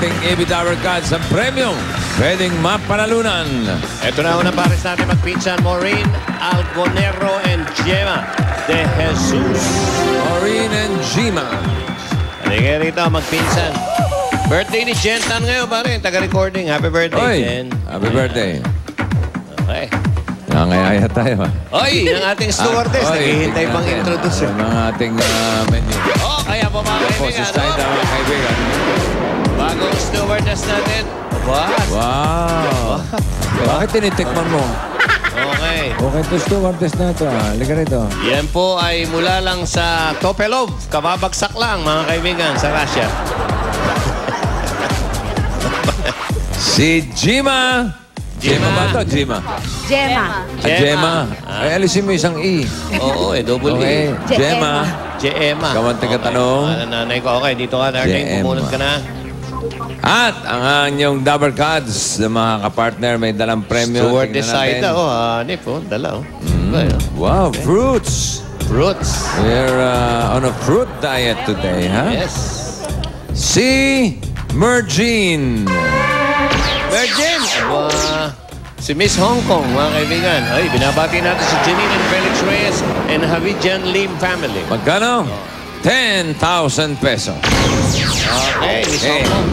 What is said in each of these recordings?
ating AB Tower Cards ang premyong pwedeng mapanalunan. Ito na unang pares natin magpinsan. Maureen Algonero and Gemma de Jesus. Maureen and Gemma. Halika rito, magpinsan. Birthday ni Jen Tan ngayon, pare. Taga-recording. Happy birthday, Oy, Jen. happy birthday. Okay. Nangayaya tayo. Oy, ang ating stewardess. Naghihintay pang introduce. Ang ating menu. Oh, kaya po mga Yan po, si kaibigan. Saida, mga kaibigan. Bagong stewardess natin. Wow. Bakit tinitikman mo? Okay. Okay, ito stewardess na ito. Halika rito. Yan po ay mula lang sa Topelov. Kababagsak lang, mga kaibigan, sa Russia. Si Gemma. Gemma ba ito? Gemma. Gemma. Gemma. Ay, alisin mo isang E. Oo, double Okay. E. Gemma. Gemma. Kamanting katanong. Nanay ko, okay, dito ka, darling. Gemma. Pumunod ka na. At ang inyong Dabber Cards, mga kapartner, may dalang premyo. Stewardess Tingnan natin. Saida, hanip, dala, Wow, fruits. Fruits. We're on a fruit diet today, huh? Yes. Si Mergine. Virgin! Si Miss Hong Kong, mga kaibigan. Ay, binabati natin si Janine and Felix Reyes and Havijan Lim family. Magkano? 10,000 pesos. Okay, Miss Hong Okay. Kong.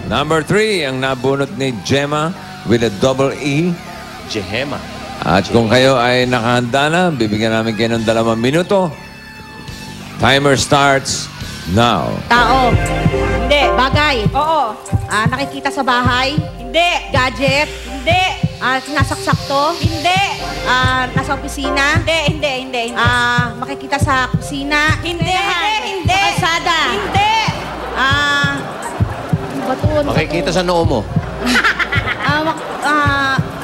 Number 3, ang nabunot ni Gemma with a double E. Gemma. At kung kayo ay nakahanda na, bibigyan namin kayo ng 2 minuto. Timer starts now. Tao. Hindi. Bagay. Oo. Nakikita sa bahay. Hindi. Gadget. Hindi. Nasaksakto. Hindi. Nasa opisina. Hindi. Makikita sa kusina. Hindi. Sa kalsada. Hindi. Ano Makikita sa noo mo.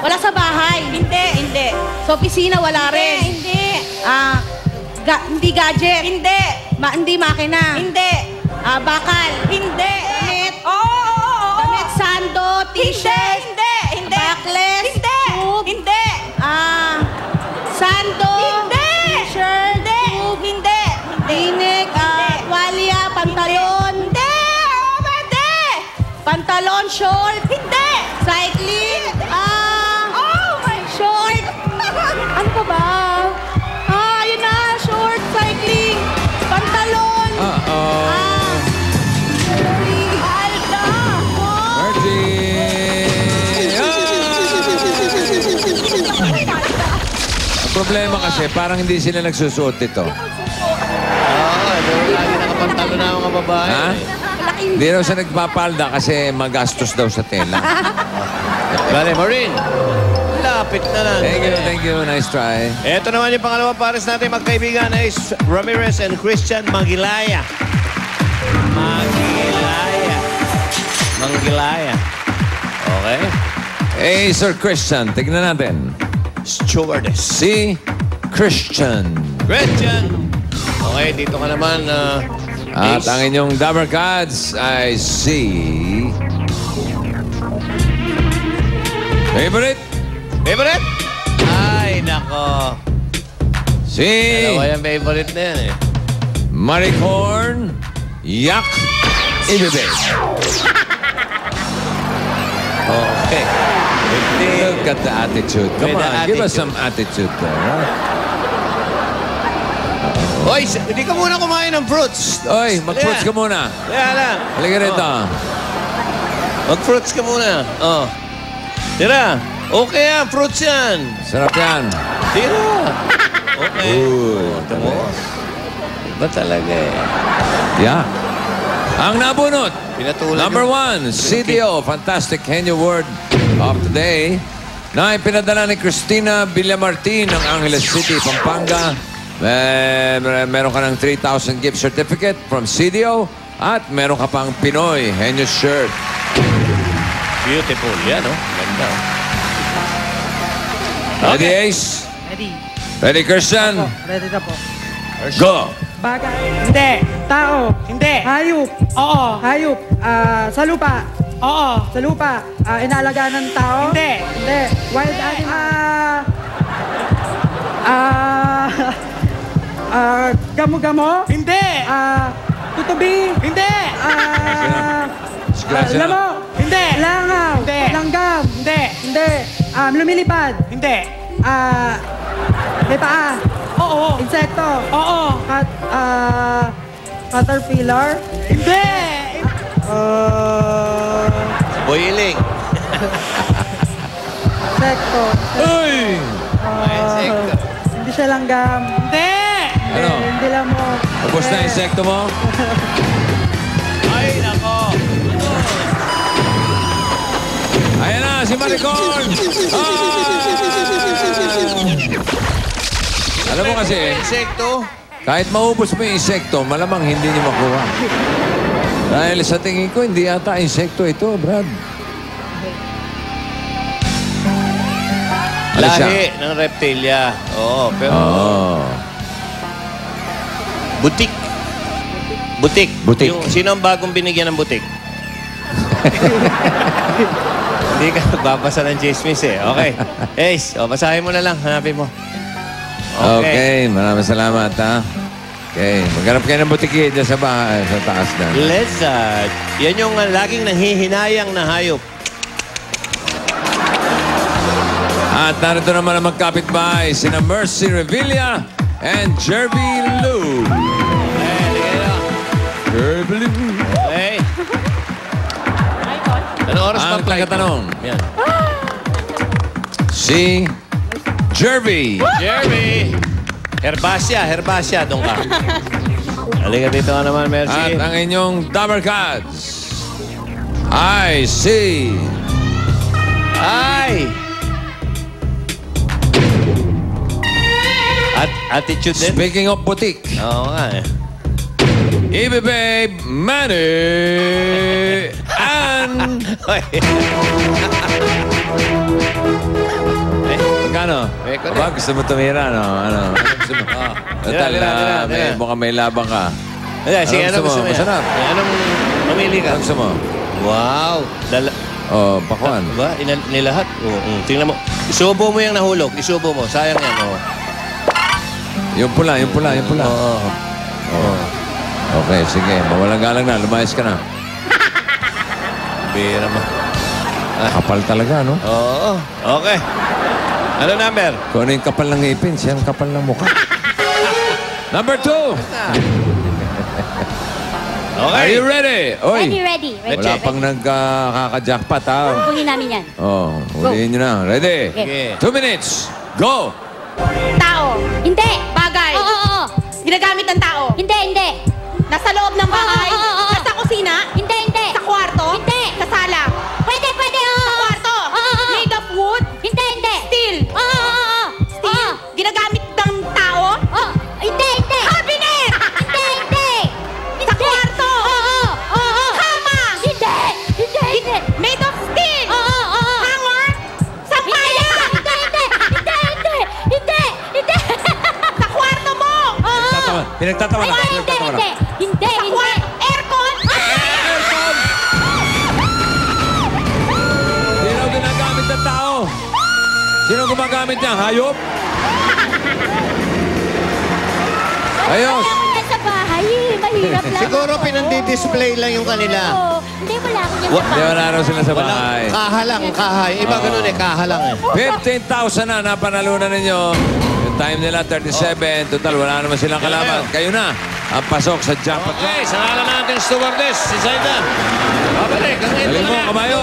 wala sa bahay. Hindi. Sa opisina, wala rin. Hindi. Hindi gadget. Hindi makina. Hindi. Bakal. Hindi. Damit. Damit, sando, t-shirt. Hindi. Backless. Hindi. Sando. T-shirt. Hindi. Dinik. Walya, pantalon. Hindi. Pantalon, short. Hindi. Cycling. Short. Ano pa ba? Yun na. Short, cycling. Pantalon. Alda. Mergine! Ang problema kasi, parang hindi sila nagsusuot ito. Lagi nakapantalo na mga babae. Ha? Hindi raw siya nagpapalda kasi magastos daw sa tela. Bale, Maureen. Lapit na lang. Thank you. Nice try. Ito naman yung pangalawang pares natin, magkaibigan, ay Ramirez and Christian Mangilaya. Okay. Hey, Sir Christian, tignan natin. Stewardess. Si Christian. Okay, dito ka naman. At ang inyong Dabber Cards ay si... Favorite? Ay, nako. Si... Dalawa yung favorite na yan eh. Maricorn Yak Ibibig. Okay. Look at the attitude. Come With the on, give us attitude. some attitude there. Huh? Hoy, hindi ka muna kumain ng fruits. Oy, mag-fruits ka muna. Kaya lang. Halika rito. Mag-fruits ka muna. Tira. Okay yan, fruits yan. Sarap yan. Tira. Okay. Uy, Iba talaga eh. Yeah. Ang nabunot. Pinatulan Number yung- 1, CDO, Fantastic Henyo Word of the Day, na ipinadala ni Cristina Villamartin ng Angeles City, Pampanga. Meron ka ng 3,000 gift certificate from CDO at meron ka pang Pinoy Henyo shirt. Beautiful. Yan, oh. Ganda. Ready, Ace? Ready. Ready, Christian? Ready na po. Go! Bagay. Hindi. Tao. Hindi. Hayop. Oo. Hayop. Sa lupa. Oo. Sa lupa. Inaalagaan ng tao. Hindi. Hindi. Wild animal. Gamo-gamo. Hindi. Tutubi. Hindi. Klase na. Lamok. Hindi. Langaw. Hindi. Langgam. Hindi. Hindi. Lumilipad. Hindi. May paa. Oo. Insekto. Oo. Caterpillar. Hindi. Boiling. Insekto. Uy! Insekto. Hindi siya langgam. Hindi. Ano? Hindi lamok. Tapos na insekto mo? Ay, nako. Ayan na, si Maricon! Alam mo kasi, Insekto. kahit maubos mo yung insekto, malamang hindi niyo makuha. Dahil sa tingin ko, hindi yata insekto ito, Brad. Ano siya? Lahi ng reptilia. Oo, pero Oo. butik. Butik. Butik. Sino ang bagong binigyan ng butik? Hindi ka nagbabasa ng chismis eh. Okay. Ace, basahin mo na lang. Hanapin mo. Okay, maraming salamat, ha? Okay, maghanap kayo ng butiki dyan sa bahay, sa taas na. Let's yan yung laging nanghihinayang na hayop. At narito naman ang magkapitbahay, sina Mercy Revilla and Jervy Lou. Jervy Lou. Okay. Ano oras pa Ang flight? tagatanong, Yan. si Jervy. Jeremy! Herbasia, doon ka. Halika dito ka naman, Mercy. At ang inyong Dabber Cats, I see. Ay! At attitude din. Speaking of butik, Oo nga eh. Ibe Manny and... Ay. Magkano? Eko Aba, gusto mo tumira, no? Ano gusto mo? Total, Tira. mukhang may labang ka. Sige, Ano gusto mo? yan? Masarap. Anong mamili ka? Ano gusto mo? Wow! Oh, pakuan. Ba? Nilahat? Oo. Tingnan mo. Isubo mo yung nahulog. Isubo mo. Sayang yan. Oo. Yung pula. Oo. Oh. Okay, sige. Mawalang galang na. Lumayas ka na. Bira mo. Kapal talaga, no? Oo. Okay. Ano number? Kung ano yung kapal ng ngipin, siya ang kapal ng mukha. Number 2. Okay. Are you ready? Oy, Ready. wala pang nagkaka-jackpot, ha? Kukunin namin yan. Oh, ulihin nyo na. Ready? Okay. 2 minutes. Go! Tao. Hindi. Bagay. Oo. Ginagamit ng tao. Hindi. Nasa loob ng bahay. Oo. Nasa kusina. Hindi. Sa kwarto. Hindi. Sa sala. Pwede. Sa kwarto. Oo. Made of wood. Hindi. Steel. Oo. Steel. Ginagamit ng tao. Oo. Hindi. Cabinet. Hindi. Sa kwarto. Oo. Kama. Hindi. Made of steel. Oo. Hanger. Sampayan. Hindi. Sa kwarto mo. Pinagtatawa na. Hindi. Aircon. Aircon! Hindi raw ginagamit ng tao. Sino gumagamit niya? Hayop? Ayos! Wala sa bahay. Mahirap lang. Siguro pinandi-display lang yung kanila. Oo. Hindi, wala ako yan sa Hindi, bahay. wala raw sila sa Walang bahay. kaha lang, kaha. Iba ganun eh, kaha lang eh. 15,000 na napanalunan ninyo. Yung time nila, 37. Total, wala naman silang kalaban. Kayo na ang pasok sa jackpot. Okay, sa ngalan natin stewardess, si Zaida. Babalik, ang ito Galing mo, na. kabayo.